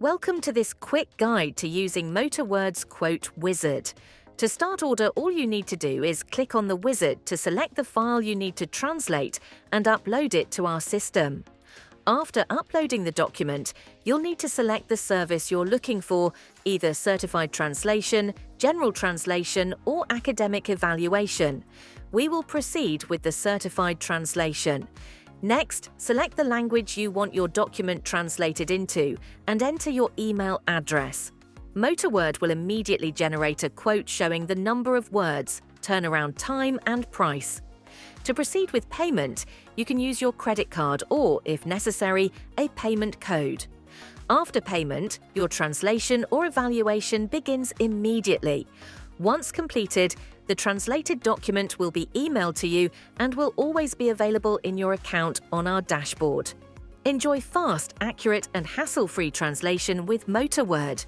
Welcome to this quick guide to using MotaWord's quote wizard. To start order, all you need to do is click on the wizard to select the file you need to translate and upload it to our system. After uploading the document, you'll need to select the service you're looking for, either certified translation, general translation, or academic evaluation. We will proceed with the certified translation. Next, select the language you want your document translated into and enter your email address. MotaWord will immediately generate a quote showing the number of words, turnaround time, and price. To proceed with payment, you can use your credit card or, if necessary, a payment code. After payment, your translation or evaluation begins immediately. Once completed, the translated document will be emailed to you and will always be available in your account on our dashboard. Enjoy fast, accurate, and hassle-free translation with MotaWord.